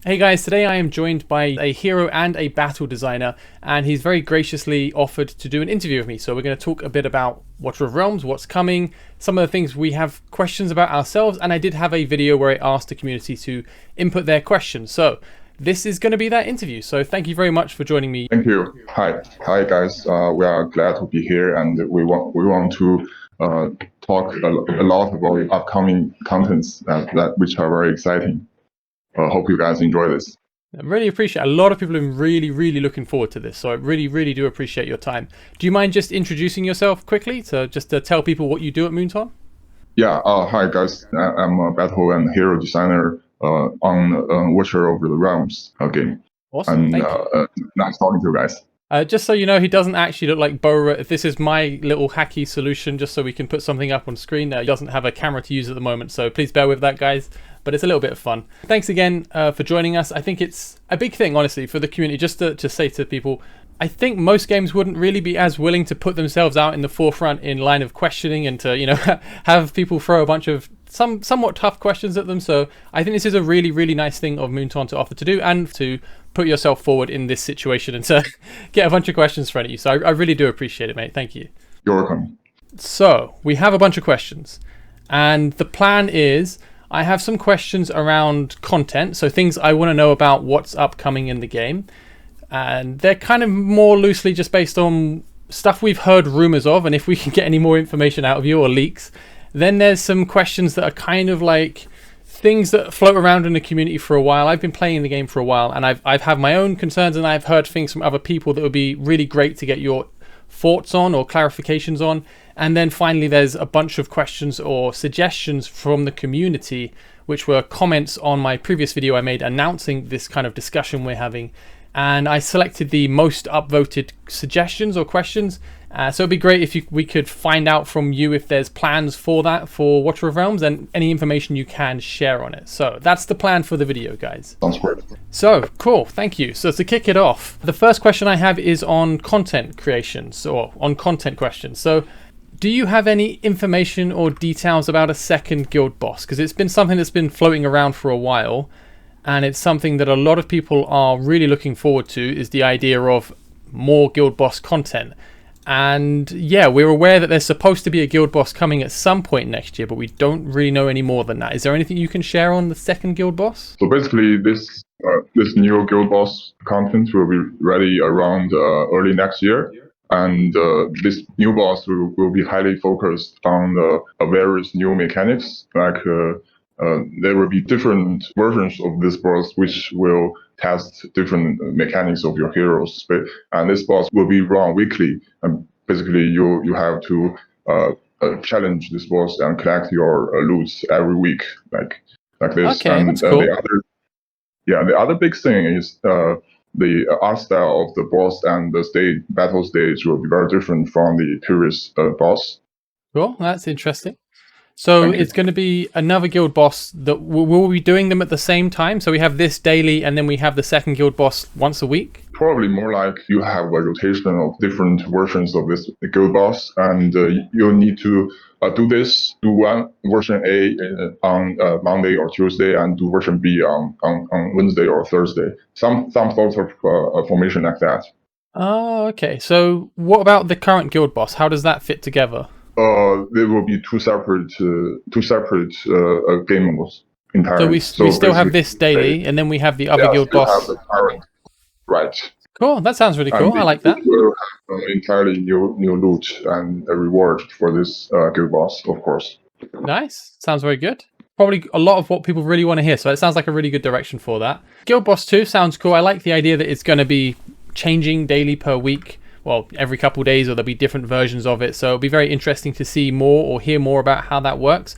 Hey guys, today I am joined by a hero and a battle designer, and he's very graciously offered to do an interview with me. So we're going to talk a bit about Watcher of Realms, what's coming, some of the things we have questions about ourselves, and I did have a video where I asked the community to input their questions. So this is going to be that interview. So thank you very much for joining me. Thank you. Hi guys. We are glad to be here, and we want to talk a lot about upcoming contents which are very exciting. Hope you guys enjoy this. I really appreciate it. A lot of people have been really looking forward to this, so I really do appreciate your time. Do you mind just introducing yourself quickly to tell people what you do at Moonton? Yeah. Hi guys. I'm a battle and hero designer on Watcher of the Realms game. Awesome. And nice talking to you guys. Just so you know, he doesn't actually look like Bo. If this is my little hacky solution, just so we can put something up on screen. He doesn't have a camera to use at the moment, so please bear with that, guys. But it's a little bit of fun. Thanks again for joining us. I think it's a big thing, honestly, for the community, just to say to people, I think most games wouldn't really be as willing to put themselves out in the forefront in line of questioning and to, have people throw a bunch of somewhat tough questions at them. So I think this is a really nice thing of Moonton to offer to do, and to put yourself forward in this situation and to get a bunch of questions thrown at you. So I really do appreciate it, mate. Thank you. You're welcome. So we have a bunch of questions, and the plan is I have some questions around content, so things I want to know about what's upcoming in the game, and they're kind of more loosely just based on stuff we've heard rumors of, and if we can get any more information out of you or leaks. Then there's some questions that are kind of like things that float around in the community for a while. I've been playing the game for a while, and I've had my own concerns, and I've heard things from other people that would be really great to get your thoughts on or clarifications on. And then finally there's a bunch of questions or suggestions from the community, which were comments on my previous video I made announcing this kind of discussion we're having, and I selected the most upvoted suggestions or questions. So it'd be great if we could find out from you if there's plans for that for Watcher of Realms, and any information you can share on it. So that's the plan for the video, guys. Sounds great. So cool, thank you. So to kick it off, the first question I have is on content creations, or on content questions. So do you have any information or details about a second guild boss? Because it's been something that's been floating around for a while, and it's something that a lot of people are really looking forward to, is the idea of more guild boss content. And yeah, we're aware that there's supposed to be a guild boss coming at some point next year, but we don't really know any more than that. Is there anything you can share on the second guild boss? So basically, this new guild boss content will be ready around early next year. And this new boss will be highly focused on various new mechanics. Like there will be different versions of this boss which will test different mechanics of your heroes. And this boss will be run weekly. And basically, you have to challenge this boss and collect your loot every week, like this. Okay, and that's cool. The other big thing is the art style of the boss and the battle stage will be very different from the previous boss. Cool, that's interesting. So it's going to be another guild boss that will we be doing them at the same time? So we have this daily, and then we have the second guild boss once a week? Probably more like you have a rotation of different versions of this guild boss, and you'll need to do one version A on Monday or Tuesday, and do version B on Wednesday or Thursday. Some sort of formation like that. Oh, okay. So what about the current guild boss? How does that fit together? There will be two separate game modes entirely. So we still have this daily, and then we have the other guild boss. Right. Cool. That sounds really cool. I like that. We'll have entirely new loot and a reward for this guild boss, of course. Nice. Sounds very good. Probably a lot of what people really want to hear. So it sounds like a really good direction for that. Guild boss 2 sounds cool. I like the idea that it's going to be changing daily per week. Well, every couple of days, or there'll be different versions of it. So it'll be very interesting to see more or hear more about how that works.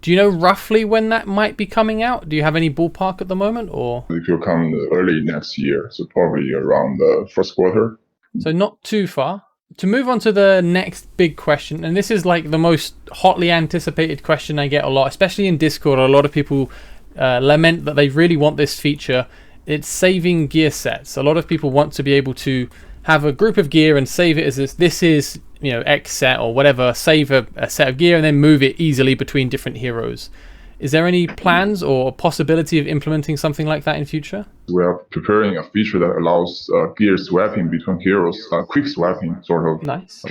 Do you know roughly when that might be coming out? Do you have any ballpark at the moment, or? It will come early next year, so probably around the first quarter. So not too far. To move on to the next big question, and this is like the most hotly anticipated question I get a lot, especially in Discord. A lot of people lament that they really want this feature. It's saving gear sets. A lot of people want to be able to have a group of gear and save it as this is X set or whatever, save a set of gear and then move it easily between different heroes. Is there any plans or possibility of implementing something like that in future? We are preparing a feature that allows gear swapping between heroes, quick swapping sort of Nice.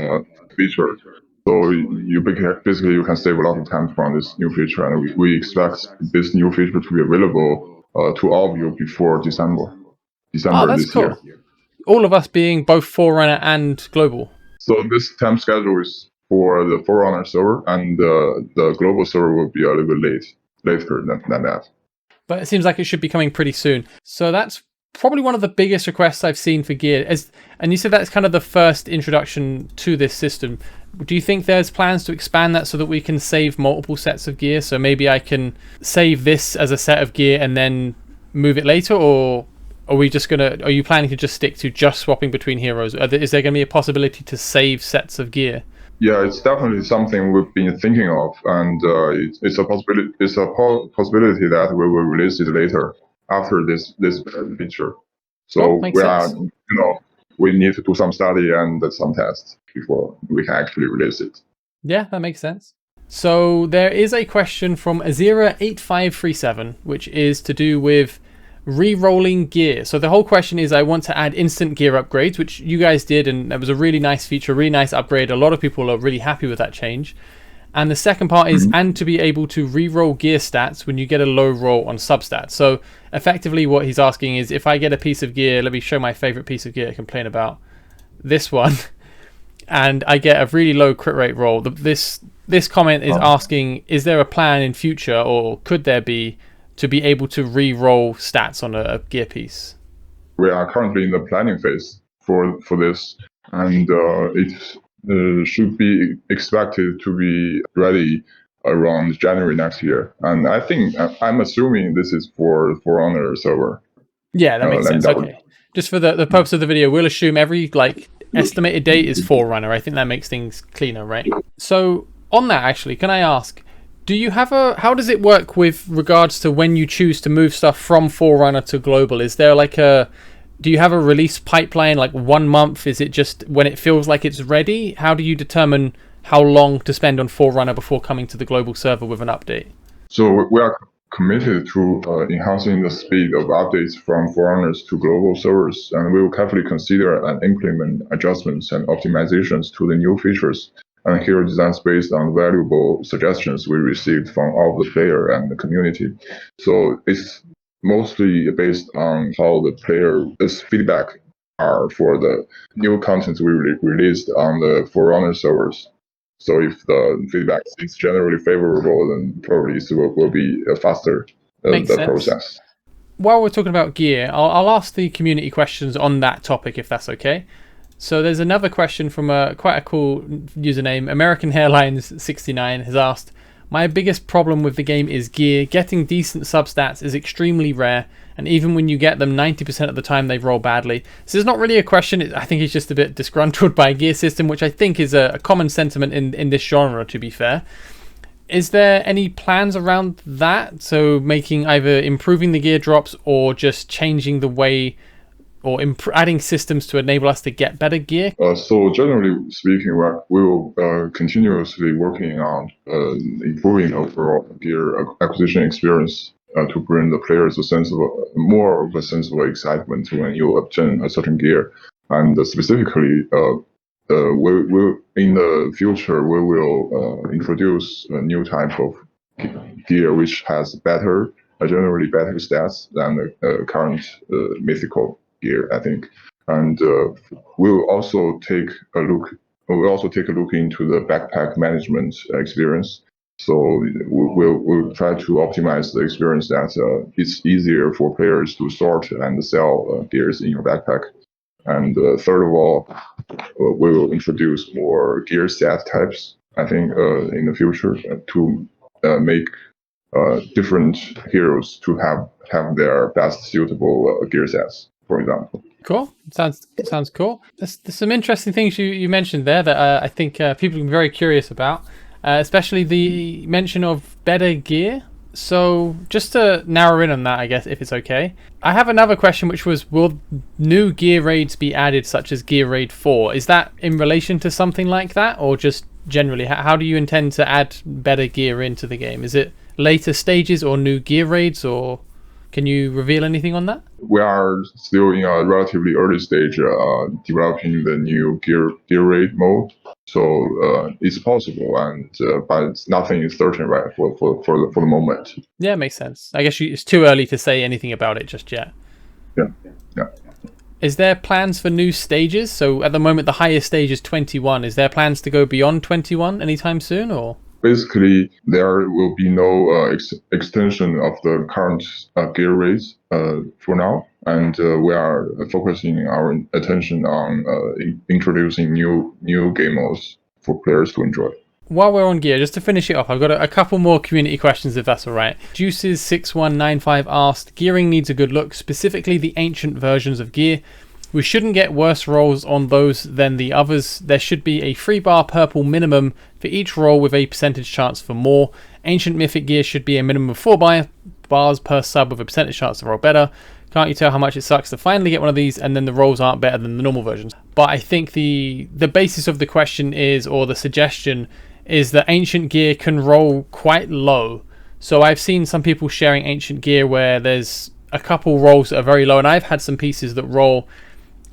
feature. So you basically you can save a lot of time from this new feature, and we expect this new feature to be available to all of you before December That's this cool. year. All of us being both Forerunner and global. So this time schedule is for the Forerunner server, and the global server will be a little bit later than that. But it seems like it should be coming pretty soon. So that's probably one of the biggest requests I've seen for gear. And you said that's kind of the first introduction to this system. Do you think there's plans to expand that so that we can save multiple sets of gear? So maybe I can save this as a set of gear and then move it later, or are you planning to just stick to just swapping between heroes? Is there going to be a possibility to save sets of gear? Yeah, it's definitely something we've been thinking of, and it's a possibility. It's a possibility that we will release it later after this feature. So makes sense. we need to do some study and some tests before we can actually release it. Yeah, that makes sense. So there is a question from Azira8537, which is to do with Rerolling Gear. So the whole question is, I want to add instant gear upgrades, which you guys did, and that was a really nice feature, really nice upgrade. A lot of people are really happy with that change. And the second part is, and to be able to re-roll gear stats when you get a low roll on substats. So effectively what he's asking is, if I get a piece of gear, let me show my favorite piece of gear I complain about, this one, and I get a really low crit rate roll. This comment is asking, is there a plan in future, or could there be, to be able to re-roll stats on a gear piece? We are currently in the planning phase for this, and it should be expected to be ready around January next year. And I'm assuming this is for Forerunner server. Yeah, that makes sense. Okay. Just for the purpose of the video, we'll assume every estimated date is Forerunner. I think that makes things cleaner, right? So on that, actually, can I ask, do you have how does it work with regards to when you choose to move stuff from Forerunner to global? Is there do you have a release pipeline, 1 month? Is it just when it feels like it's ready? How do you determine how long to spend on Forerunner before coming to the global server with an update? So we are committed to enhancing the speed of updates from Forerunners to global servers, and we will carefully consider and implement adjustments and optimizations to the new features and hero designs based on valuable suggestions we received from all the player and the community. So it's mostly based on how the player's feedback are for the new content we released on the Forerunner servers. So if the feedback is generally favorable, then probably it will be faster the process. While we're talking about gear, I'll ask the community questions on that topic, if that's okay. So there's another question from quite a cool username. American Hairlines 69 has asked, my biggest problem with the game is gear. Getting decent substats is extremely rare, and even when you get them, 90% of the time they roll badly. So it's not really a question. I think he's just a bit disgruntled by a gear system, which I think is a common sentiment in this genre, to be fair. Is there any plans around that? So making either improving the gear drops or just changing the way, or adding systems to enable us to get better gear? So generally speaking, we will continuously working on improving overall gear acquisition experience to bring the players more of a sense of excitement when you obtain a certain gear. And specifically, in the future, we will introduce a new type of gear which has generally better stats than the current mythical gear, I think. And we'll also take a look into the backpack management experience. So we'll try to optimize the experience that it's easier for players to sort and sell gears in your backpack. And third of all, we will introduce more gear set types, I think, in the future to make different heroes to have their best suitable gear sets, for example. Cool. Sounds cool. There's some interesting things you mentioned there that I think people are very curious about, especially the mention of better gear. So just to narrow in on that, I guess, if it's okay, I have another question, which was, will new gear raids be added, such as Gear Raid 4? Is that in relation to something like that, or just generally, how do you intend to add better gear into the game? Is it later stages or new gear raids, or can you reveal anything on that? We are still in a relatively early stage developing the new gear raid mode, so it's possible, and but nothing is certain right for the moment. Yeah, makes sense. I guess it's too early to say anything about it just yet. Yeah. Is there plans for new stages? So at the moment, the highest stage is 21. Is there plans to go beyond 21 anytime soon, or? Basically, there will be no extension of the current gear raids for now, and we are focusing our attention on introducing new game modes for players to enjoy. While we're on gear, just to finish it off, I've got a couple more community questions if that's alright. Juices6195 asked, gearing needs a good look, specifically the ancient versions of gear. We shouldn't get worse rolls on those than the others. There should be a 3-bar purple minimum for each roll with a percentage chance for more. Ancient mythic gear should be a minimum of 4 bars per sub with a percentage chance to roll better. Can't you tell how much it sucks to finally get one of these and then the rolls aren't better than the normal versions? But I think the basis of the question is, or the suggestion is, that ancient gear can roll quite low. So I've seen some people sharing ancient gear where there's a couple rolls that are very low, and I've had some pieces that roll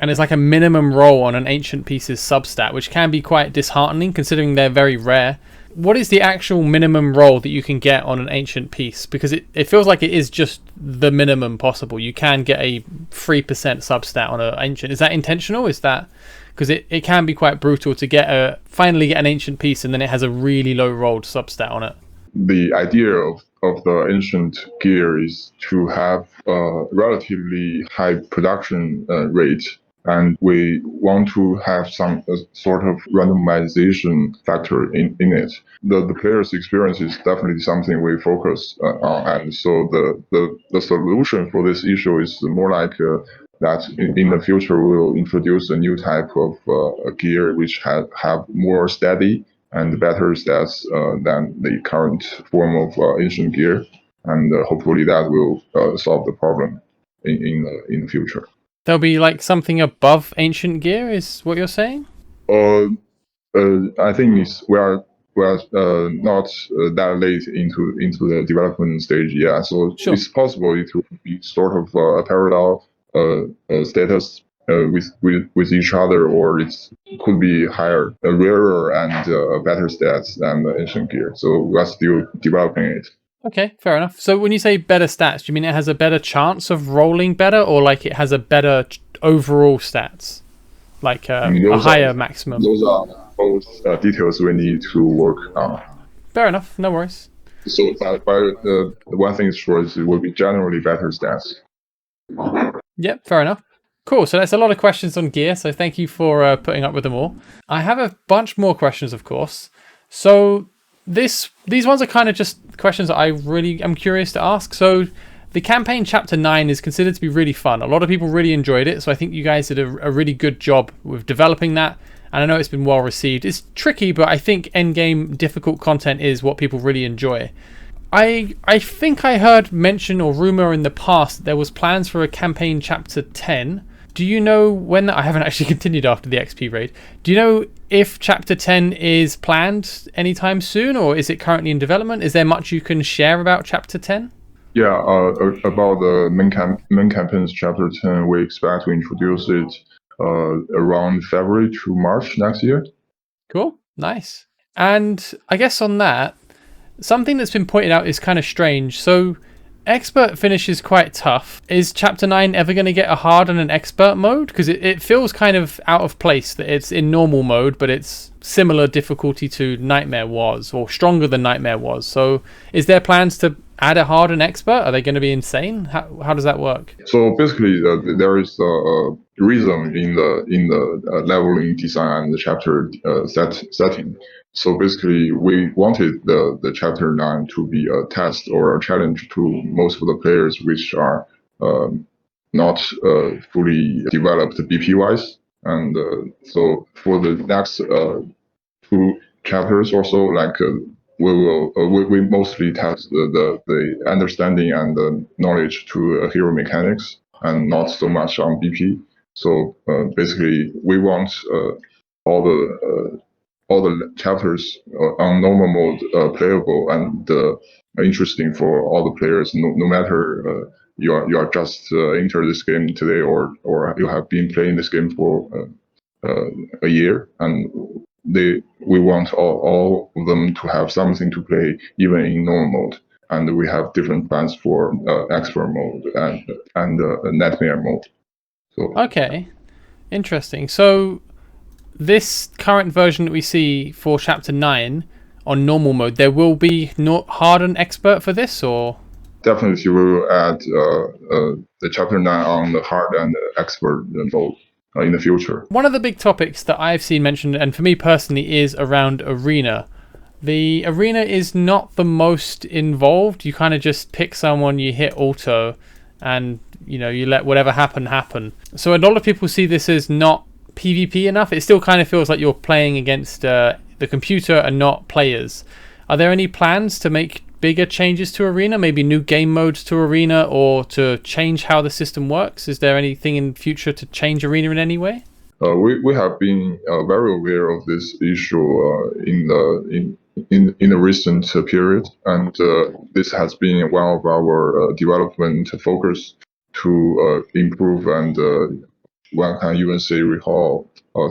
and it's like a minimum roll on an ancient piece's substat, which can be quite disheartening considering they're very rare. What is the actual minimum roll that you can get on an ancient piece? Because it feels like it is just the minimum possible. You can get a 3% substat on an ancient. Is that intentional? Is that because it can be quite brutal to finally get an ancient piece and then it has a really low rolled substat on it? The idea of the ancient gear is to have a relatively high production rate, and we want to have some sort of randomization factor in it. The player's experience is definitely something we focus on, and so the solution for this issue is more like that in the future we will introduce a new type of gear which have more steady and better stats than the current form of ancient gear, and hopefully that will solve the problem in the future. There'll be like something above ancient gear, is what you're saying? I think we are not that late into the development stage yet, so sure. It's possible it will be sort of a parallel status with each other, or it could be higher, rarer and better stats than the ancient gear. So we're still developing it. Okay, fair enough. So when you say better stats, do you mean it has a better chance of rolling better, or like it has a better overall stats? Like a higher maximum? Those are both details we need to work on. Fair enough, no worries. So the one thing is sure is it will be generally better stats. Yep, fair enough. Cool, so that's a lot of questions on gear, so thank you for putting up with them all. I have a bunch more questions, of course. So these ones are kind of just questions that I really am curious to ask. So the campaign chapter 9 is considered to be really fun. A lot of people really enjoyed it, so I think you guys did a really good job with developing that, and I know it's been well received. It's tricky, but I think endgame difficult content is what people really enjoy. I think I heard mention or rumor in the past that there was plans for a campaign chapter 10. Do you know when I haven't actually continued after the XP raid. Do you know if chapter 10 is planned anytime soon, or is it currently in development? Is there much you can share about chapter 10? Yeah, about the main campaign's chapter 10, we expect to introduce it around February to March next year. Cool, nice. And I guess on that, something that's been pointed out is kind of strange. So expert finish is quite tough. Is chapter 9 ever going to get a hard and an expert mode? Because it feels kind of out of place that it's in normal mode, but it's similar difficulty to Nightmare was, or stronger than Nightmare was. So is there plans to add a hard and expert? Are they going to be insane? How does that work? So basically, there is a reason in the leveling design and the chapter setting. So basically, we wanted the chapter 9 to be a test or a challenge to most of the players which are not fully developed BP wise. And so for the next 2 chapters or so, like we mostly test the understanding and the knowledge to hero mechanics, and not so much on BP. So basically, we want all all the chapters on normal mode playable and interesting for all the players, no matter you are just enter this game today or you have been playing this game for a year, and we want all of them to have something to play even in normal mode. And we have different plans for expert mode and nightmare mode. So Okay, interesting. So this current version that we see for Chapter 9 on normal mode, there will be no hard and expert for this, or? definitely we will add the Chapter 9 on the hard and expert mode in the future. One of the big topics that I've seen mentioned, and for me personally, is around arena. The arena is not the most involved. You kind of just pick someone, you hit auto, and you let whatever happen. So a lot of people see this as not PvP enough. It still kind of feels like you're playing against the computer and not players. Are there any plans to make bigger changes to arena, maybe new game modes to arena, or to change how the system works? Is there anything in future to change arena in any way? We have been very aware of this issue in the recent period, and this has been one of our development focus to improve and one can even say rehaul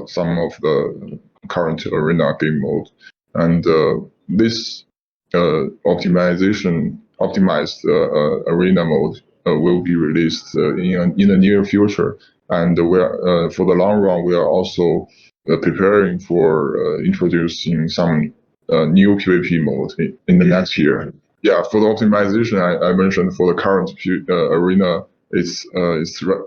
some of the current arena game mode. And this optimized arena mode will be released in the near future. And for the long run, we are also preparing for introducing some new PvP mode in the next year. Yeah, for the optimization, I mentioned for the current arena, it's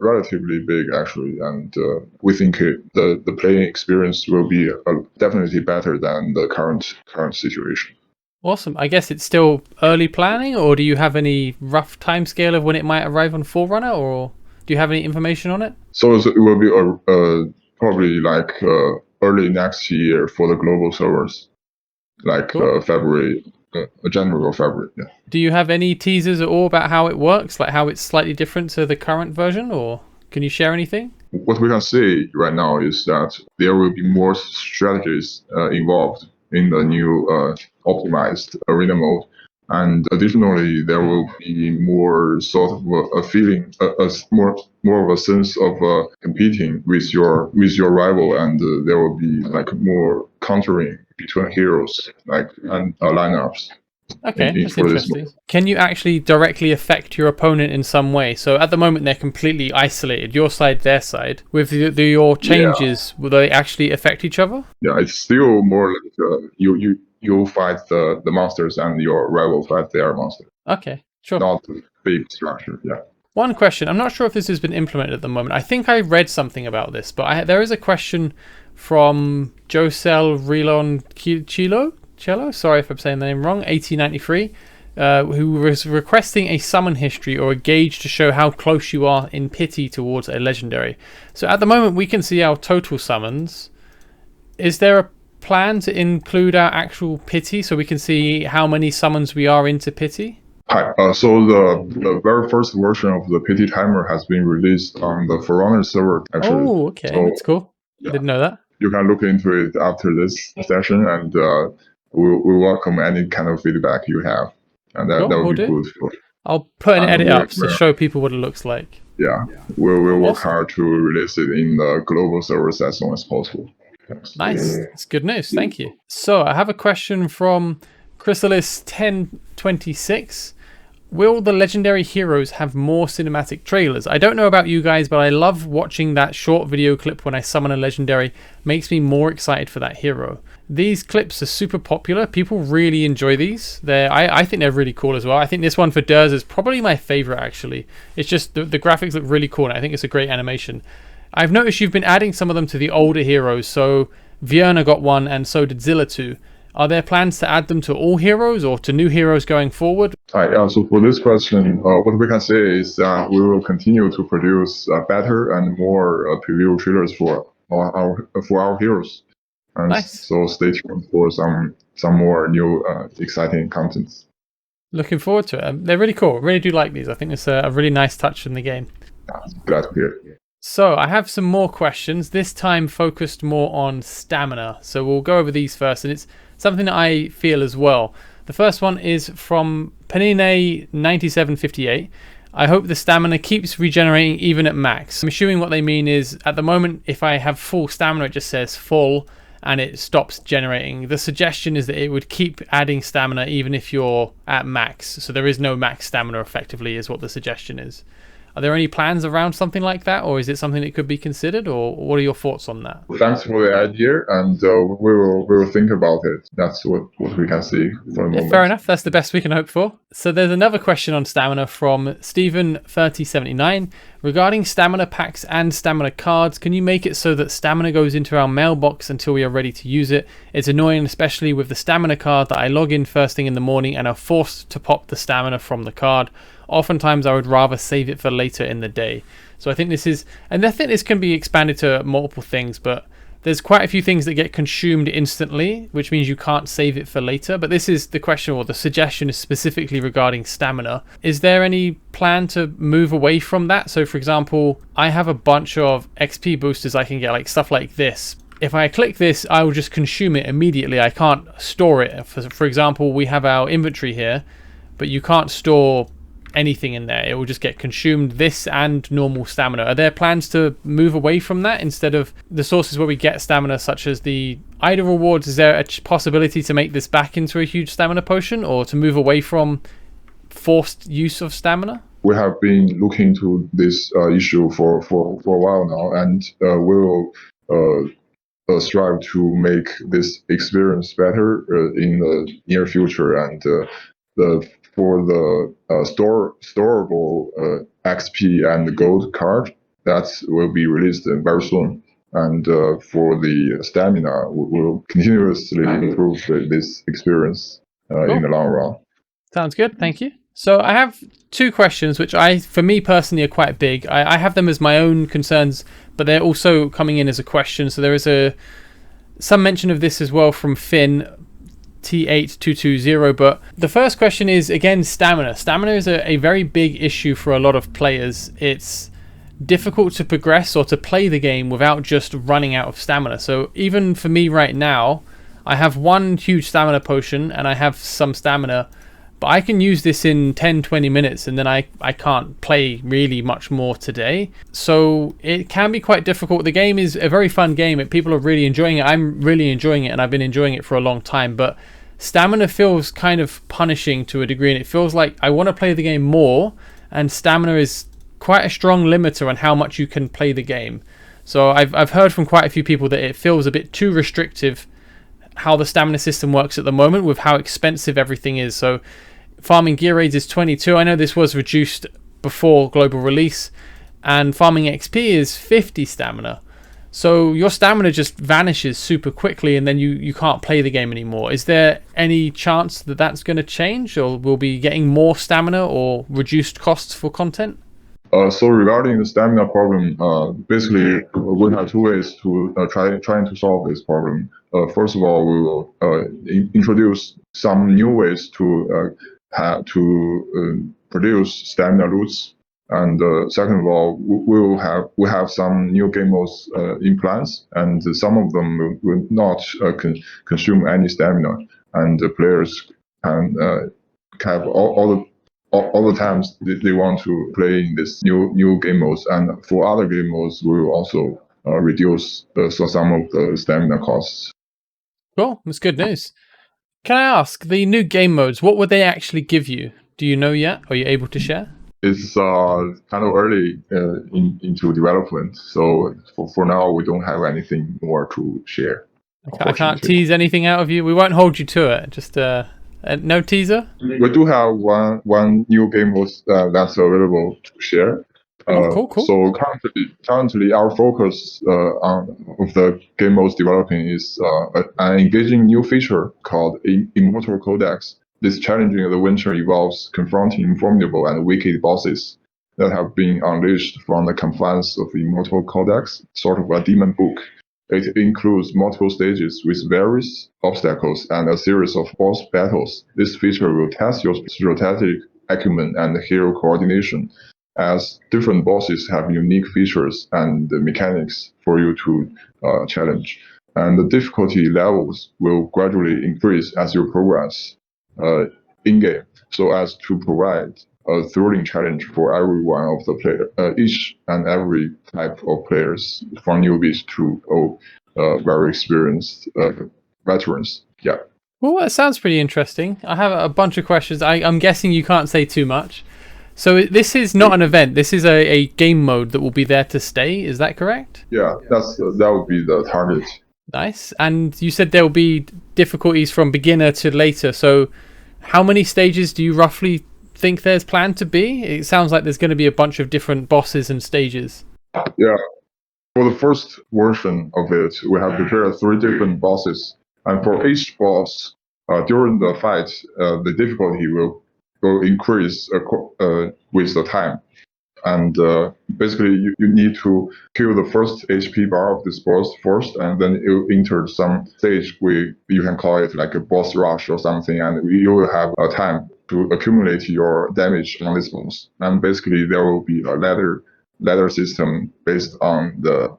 relatively big actually, and we think the playing experience will be definitely better than the current situation. Awesome. I guess it's still early planning, or do you have any rough timescale of when it might arrive on Forerunner, or do you have any information on it? So it will be probably like early next year for the global servers, like Cool. February, January or February. Yeah. Do you have any teasers at all about how it works, like how it's slightly different to the current version, or can you share anything? What we can say right now is that there will be more strategies involved in the new optimized arena mode. And additionally, there will be more sort of a feeling, more of a sense of competing with your rival, and there will be like more countering between heroes, like and lineups. Okay, that's For this interesting. Can you actually directly affect your opponent in some way? So at the moment they're completely isolated, your side, their side. With your changes, will they actually affect each other? Yeah, it's still more like you fight the monsters and your rival fight their monster. Okay, sure. Not a big structure. Yeah. One question. I'm not sure if this has been implemented at the moment. I think I read something about this, but there is a question from Rerolling Gear, sorry if I'm saying the name wrong, 1893, who was requesting a summon history or a gauge to show how close you are in pity towards a legendary. So at the moment we can see our total summons. Is there a plan to include our actual pity so we can see how many summons we are into pity? Hi. So the very first version of the pity timer has been released on the Forerunner server. Actually. Oh, okay, so, that's cool. Yeah. I didn't know that. You can look into it after this session, and we welcome any kind of feedback you have, and that would be good. I'll put an edit up to show people what it looks like. Yeah, we'll work hard to release it in the global servers as soon as possible. Thanks. Nice, that's good news. Thank you. So I have a question from Chrysalis 1026. Will the legendary heroes have more cinematic trailers? I don't know about you guys, but I love watching that short video clip when I summon a legendary. Makes me more excited for that hero. These clips are super popular. People really enjoy these. I think they're really cool as well. I think this one for Durs is probably my favorite, actually. It's just the graphics look really cool, and I think it's a great animation. I've noticed you've been adding some of them to the older heroes. So Vierna got one, and so did Zilla 2. Are there plans to add them to all heroes or to new heroes going forward? So for this question, what we can say is that we will continue to produce better and more preview trailers for our heroes. And nice. So stay tuned for some more new exciting contents. Looking forward to it. They're really cool. I really do like these. I think it's a really nice touch in the game. Glad to hear. So I have some more questions, this time focused more on stamina. So we'll go over these first, and it's something that I feel as well. The first one is from Panine9758. I hope the stamina keeps regenerating even at max. I'm assuming what they mean is at the moment, if I have full stamina, it just says full and it stops generating. The suggestion is that it would keep adding stamina even if you're at max. So there is no max stamina effectively, is what the suggestion is. Are there any plans around something like that, or is it something that could be considered, or what are your thoughts on that? Thanks for the idea, and we will think about it. That's what we can see for the moment. Fair enough. That's the best we can hope for. So there's another question on stamina from Stephen3079 regarding stamina packs and stamina cards. Can you make it so that stamina goes into our mailbox until we are ready to use it? It's annoying, especially with the stamina card, that I log in first thing in the morning and are forced to pop the stamina from the card. Oftentimes I would rather save it for later in the day. So I think this is, and I think this can be expanded to multiple things, but there's quite a few things that get consumed instantly, which means you can't save it for later. But this is the question, or the suggestion is specifically regarding stamina. Is there any plan to move away from that? So for example, I have a bunch of XP boosters I can get, like stuff like this. If I click this, I will just consume it immediately. I can't store it. For example, we have our inventory here, but you can't store anything in there. It will just get consumed, this and normal stamina. Are there plans to move away from that instead of the sources where we get stamina, such as the idle rewards? Is there a possibility to make this back into a huge stamina potion, or to move away from forced use of stamina? We have been looking to this issue for a while now, and we will strive to make this experience better in the near future. And for the storable XP and gold card, that will be released very soon. And for the stamina, we'll continuously improve this experience in the long run. Sounds good. Thank you. So I have two questions, which for me personally, are quite big. I have them as my own concerns, but they're also coming in as a question. So there is some mention of this as well from Finn T8220, but the first question is, again, stamina. Stamina is a very big issue for a lot of players. It's difficult to progress or to play the game without just running out of stamina. So even for me right now, I have one huge stamina potion and I have some stamina, but I can use this in 10-20 minutes and then I can't play really much more today. So it can be quite difficult. The game is a very fun game. People are really enjoying it. I'm really enjoying it, and I've been enjoying it for a long time, but stamina feels kind of punishing to a degree, and it feels like I want to play the game more, and stamina is quite a strong limiter on how much you can play the game. So I've heard from quite a few people that it feels a bit too restrictive how the stamina system works at the moment with how expensive everything is. So farming gear raids is 22. I know this was reduced before global release, and farming XP is 50 stamina. So your stamina just vanishes super quickly, and then you can't play the game anymore. Is there any chance that that's going to change, or we'll be getting more stamina or reduced costs for content? So regarding the stamina problem, basically we have two ways to trying to solve this problem. First of all, we will introduce some new ways to produce stamina loots. And second of all, we have some new game modes in plans, and some of them will not consume any stamina, and the players can have all the times they want to play in this new game modes. And for other game modes, we will also reduce some of the stamina costs. Cool, that's good news. Can I ask, the new game modes, what would they actually give you? Do you know yet? Are you able to share? It's kind of early into development, so for now we don't have anything more to share. I can't tease anything out of you. We won't hold you to it. Just no teaser. We do have one new game mode that's available to share. Cool. So currently our focus of the game modes developing is an engaging new feature called Immortal Codex. This challenging adventure involves confronting formidable and wicked bosses that have been unleashed from the confines of Immortal Codex, sort of a demon book. It includes multiple stages with various obstacles and a series of boss battles. This feature will test your strategic acumen and hero coordination. as different bosses have unique features and mechanics for you to challenge. And the difficulty levels will gradually increase as you progress in-game, so as to provide a thrilling challenge for every one of the player, each and every type of players, from newbies to very experienced veterans. Yeah. Well, that sounds pretty interesting. I have a bunch of questions. I'm guessing you can't say too much. So this is not an event. This is a game mode that will be there to stay. Is that correct? Yeah, that would be the target. Nice. And you said there will be difficulties from beginner to later. So how many stages do you roughly think there's planned to be? It sounds like there's going to be a bunch of different bosses and stages. Yeah. For the first version of it, we have prepared 3 different bosses. And for each boss, during the fight, the difficulty will increase with the time. And basically, you need to kill the first HP bar of this boss first, and then you enter some stage where you can call it like a boss rush or something, and you will have a time to accumulate your damage on this boss. And basically, there will be a ladder system based on the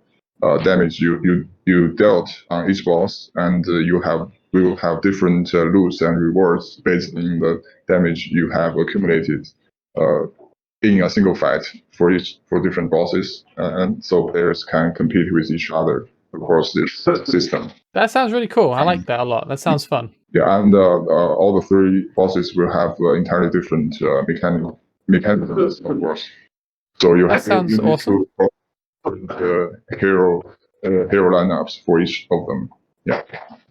damage you dealt on each boss, and we will have different loots and rewards based on the damage you have accumulated in a single fight for different bosses, and so players can compete with each other across this system. That sounds really cool. I like that a lot. That sounds fun. Yeah, and all the 3 bosses will have entirely different mechanisms, of course. So you sounds awesome. To hero lineups for each of them. Yeah.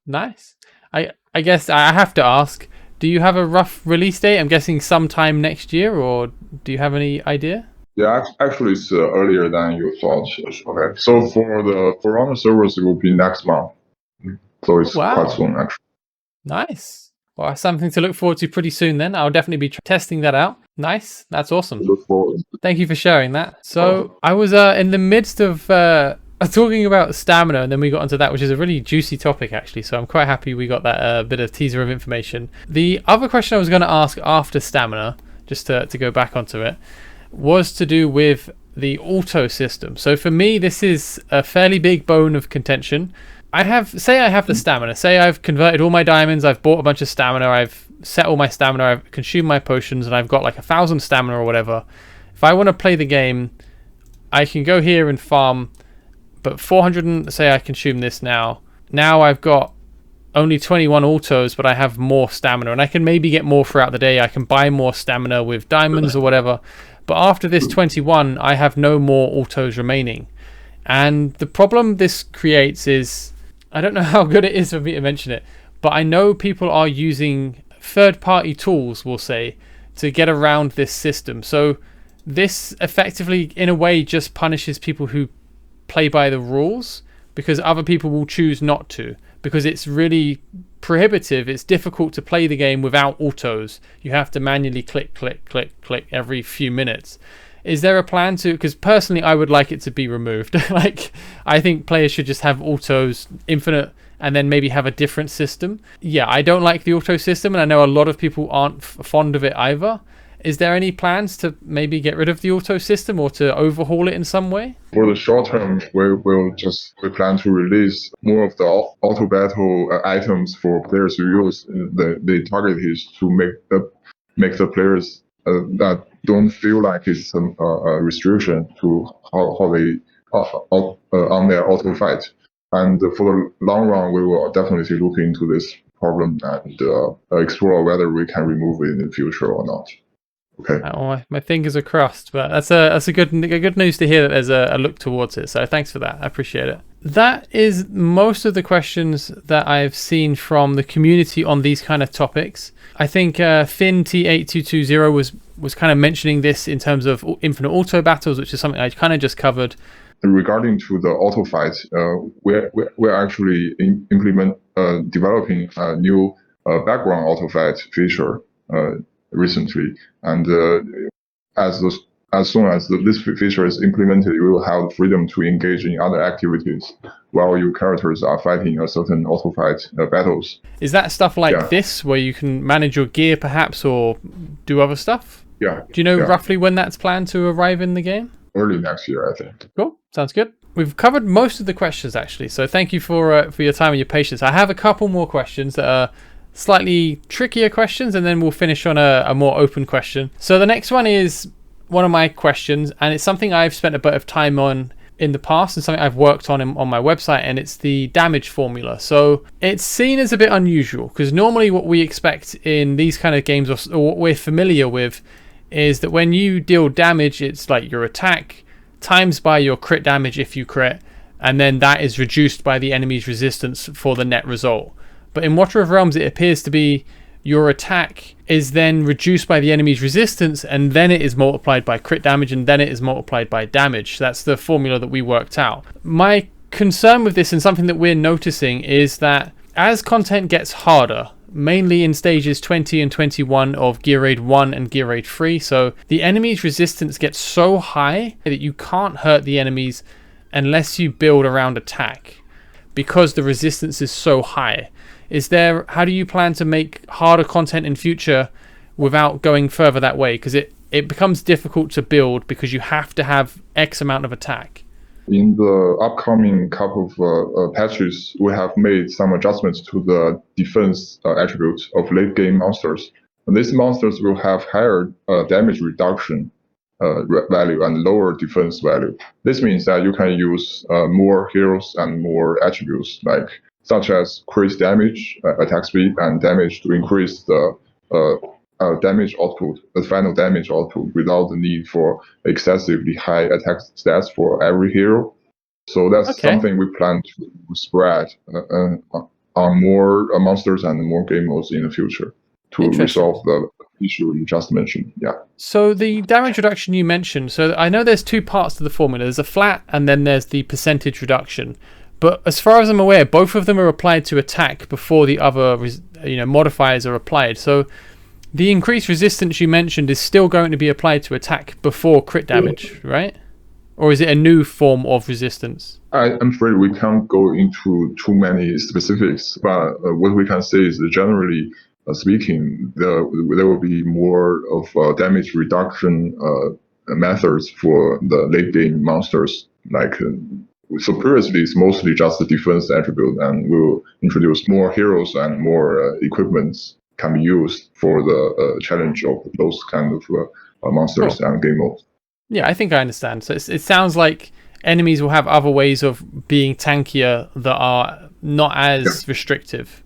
Nice. I guess I have to ask, do you have a rough release date? I'm guessing sometime next year, or do you have any idea? Yeah, actually it's earlier than you thought. Okay. So for the Forerunner servers, it will be next month. So it's quite soon, actually. Nice. Well, something to look forward to pretty soon then. I'll definitely be testing that out. Nice. That's awesome. Look forward. Thank you for sharing that. So I was in the midst of talking about stamina, and then we got onto that, which is a really juicy topic, actually. So I'm quite happy we got that bit of teaser of information. The other question I was going to ask after stamina, just to go back onto it, was to do with the auto system. So for me, this is a fairly big bone of contention. I have the stamina. Say I've converted all my diamonds, I've bought a bunch of stamina, I've set all my stamina, I've consumed my potions, and I've got like 1,000 stamina or whatever. If I want to play the game, I can go here and farm, but 400, and say I consume this now. Now I've got only 21 autos, but I have more stamina, and I can maybe get more throughout the day. I can buy more stamina with diamonds or whatever. But after this 21, I have no more autos remaining. And the problem this creates is, I don't know how good it is for me to mention it, but I know people are using third-party tools, we'll say, to get around this system. So this effectively, in a way, just punishes people who play by the rules, because other people will choose not to, because it's really prohibitive. It's difficult to play the game without autos. You have to manually click, click, click, click every few minutes. Is there a plan to, because personally I would like it to be removed. Like, I think players should just have autos infinite, and then maybe have a different system. Yeah, I don't like the auto system, and I know a lot of people aren't fond of it either. Is there any plans to maybe get rid of the auto system or to overhaul it in some way? For the short term, we plan to release more of the auto battle items for players to use. The target is to make the players that don't feel like it's a restriction to how they on their auto fight. And for the long run, we will definitely look into this problem and explore whether we can remove it in the future or not. Okay. Oh, my fingers are crossed, but that's a good news to hear that there's a look towards it. So thanks for that. I appreciate it. That is most of the questions that I've seen from the community on these kind of topics. I think Finn T8220 was kind of mentioning this in terms of infinite auto battles, which is something I kind of just covered. Regarding to the auto fight, we're actually developing a new background auto fight feature recently, and as soon as this feature is implemented, you will have freedom to engage in other activities while your characters are fighting a certain auto fight battles. Is that stuff like this, where you can manage your gear perhaps, or do other stuff? Yeah. Do you know yeah. roughly when that's planned to arrive in the game? Early next year, I think. Cool. Sounds good. We've covered most of the questions, actually. So thank you for your time and your patience. I have a couple more questions that are slightly trickier questions, and then we'll finish on a more open question. So the next one is one of my questions, and it's something I've spent a bit of time on in the past and something I've worked on my website, and it's the damage formula. So it's seen as a bit unusual because normally what we expect in these kind of games, or what we're familiar with, is that when you deal damage, it's like your attack times by your crit damage if you crit, and then that is reduced by the enemy's resistance for the net result. But in Watcher of Realms, it appears to be your attack is then reduced by the enemy's resistance, and then it is multiplied by crit damage, and then it is multiplied by damage. That's the formula that we worked out. My concern with this, and something that we're noticing, is that as content gets harder, mainly in stages 20 and 21 of Gear Raid 1 and Gear Raid 3, so the enemy's resistance gets so high that you can't hurt the enemies unless you build around attack, because the resistance is so high. How do you plan to make harder content in future without going further that way? Because it becomes difficult to build because you have to have X amount of attack. In the upcoming couple of patches, we have made some adjustments to the defense attributes of late game monsters. And these monsters will have higher damage reduction value and lower defense value. This means that you can use more heroes and more attributes, such as crit damage, attack speed, and damage to increase the damage output, the final damage output, without the need for excessively high attack stats for every hero. So that's something we plan to spread on more monsters and more game modes in the future to resolve the issue you just mentioned. Yeah. So the damage reduction you mentioned, so I know there's two parts to the formula. There's a flat and then there's the percentage reduction. But as far as I'm aware, both of them are applied to attack before the other modifiers are applied. So the increased resistance you mentioned is still going to be applied to attack before crit damage, right? Or is it a new form of resistance? I'm afraid we can't go into too many specifics, but what we can say is that generally speaking, there will be more of damage reduction methods for the late game monsters. So previously, it's mostly just the defense attribute, and we'll introduce more heroes and more equipments can be used for the challenge of those kind of monsters and game modes. Yeah, I think I understand. So it sounds like enemies will have other ways of being tankier that are not as restrictive.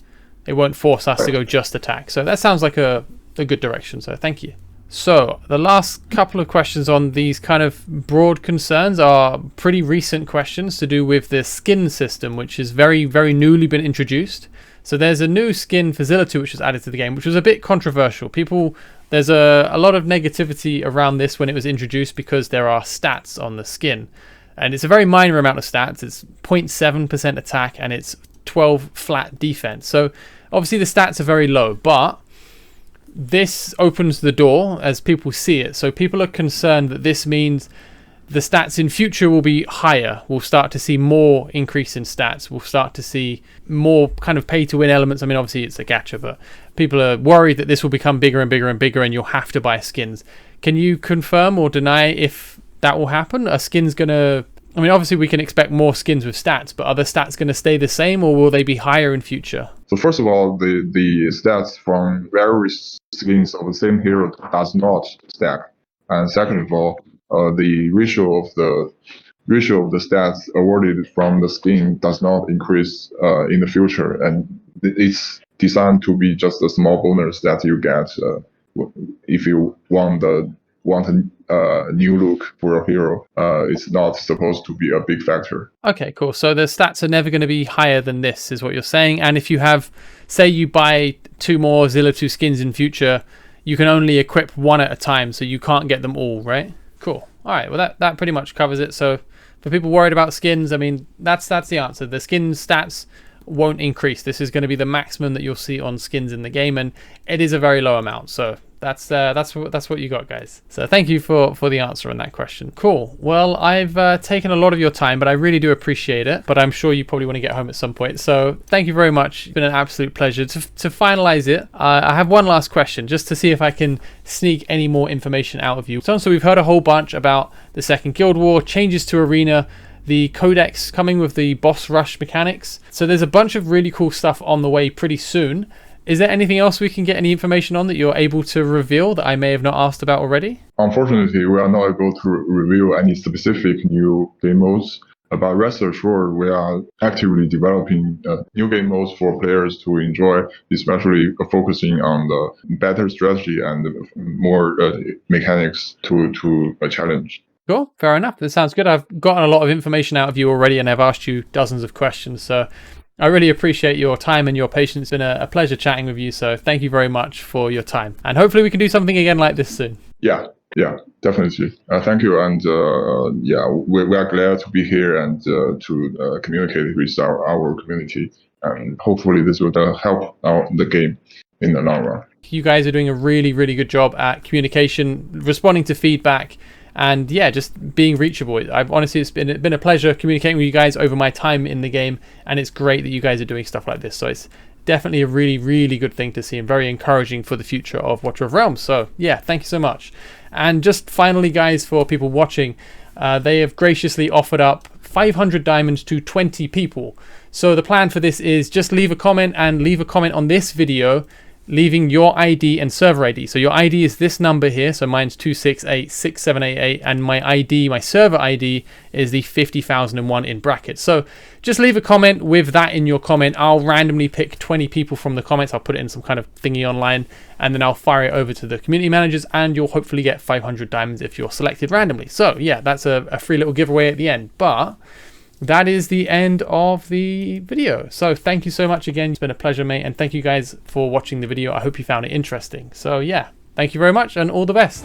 It won't force us to go just attack. So that sounds like a good direction. So thank you. So the last couple of questions on these kind of broad concerns are pretty recent questions to do with the skin system, which is very, very newly been introduced. So there's a new skin for Zilla2 which was added to the game, which was a bit controversial. There's a lot of negativity around this when it was introduced because there are stats on the skin. And it's a very minor amount of stats. It's 0.7% attack and it's 12 flat defense. So obviously the stats are very low, but this opens the door as people see it. So people are concerned that this means the stats in future will be higher. We'll start to see more increase in stats. We'll start to see more kind of pay to win elements. I mean, obviously it's a gacha, but people are worried that this will become bigger and bigger and bigger and you'll have to buy skins. Can you confirm or deny if that will happen? Are skins going to... I mean, obviously we can expect more skins with stats, but are the stats going to stay the same or will they be higher in future? So first of all, the stats from various skins of the same hero does not stack. And second of all, the ratio of the stats awarded from the skin does not increase in the future, and it's designed to be just a small bonus that you get if you want a new look for your hero. It's not supposed to be a big factor. Okay, cool. So the stats are never going to be higher than this, is what you're saying. And if you have, say, you buy 2 more Zilla2 skins in future, you can only equip 1 at a time, so you can't get them all, right? Cool. All right. Well, that pretty much covers it. So for people worried about skins, I mean, that's the answer. The skin stats won't increase. This is going to be the maximum that you'll see on skins in the game, and it is a very low amount. So That's what you got, guys. So thank you for the answer on that question. Cool. Well, I've taken a lot of your time, but I really do appreciate it. But I'm sure you probably want to get home at some point. So thank you very much. It's been an absolute pleasure. To finalize it, I have one last question, just to see if I can sneak any more information out of you. So we've heard a whole bunch about the second Guild War, changes to Arena, the Codex coming with the boss rush mechanics. So there's a bunch of really cool stuff on the way pretty soon. Is there anything else we can get any information on that you're able to reveal that I may have not asked about already? Unfortunately, we are not able to reveal any specific new game modes. But rest assured, we are actively developing new game modes for players to enjoy, especially focusing on the better strategy and more mechanics to challenge. Cool, fair enough. That sounds good. I've gotten a lot of information out of you already, and I've asked you dozens of questions. So I really appreciate your time and your patience. It's been a pleasure chatting with you. So thank you very much for your time. And hopefully we can do something again like this soon. Yeah, definitely. Thank you. And we are glad to be here and to communicate with our community. And hopefully this will help the game in the long run. You guys are doing a really, really good job at communication, responding to feedback, and yeah, just being reachable. I've honestly, it's been a pleasure communicating with you guys over my time in the game, and it's great that you guys are doing stuff like this. So it's definitely a really, really good thing to see and very encouraging for the future of Watcher of Realms. So yeah, thank you so much. And just finally, guys, for people watching, they have graciously offered up 500 diamonds to 20 people. So the plan for this is just leave a comment on this video, leaving your ID and server ID. So your ID is this number here. So mine's 2686788, and my ID, my server ID, is the 50,001 in brackets. So just leave a comment with that in your comment. I'll randomly pick 20 people from the comments. I'll put it in some kind of thingy online, and then I'll fire it over to the community managers, and you'll hopefully get 500 diamonds if you're selected randomly. So yeah, that's a free little giveaway at the end. But that is the end of the video. So thank you so much again. It's been a pleasure, mate. And thank you guys for watching the video. I hope you found it interesting. So yeah, thank you very much and all the best.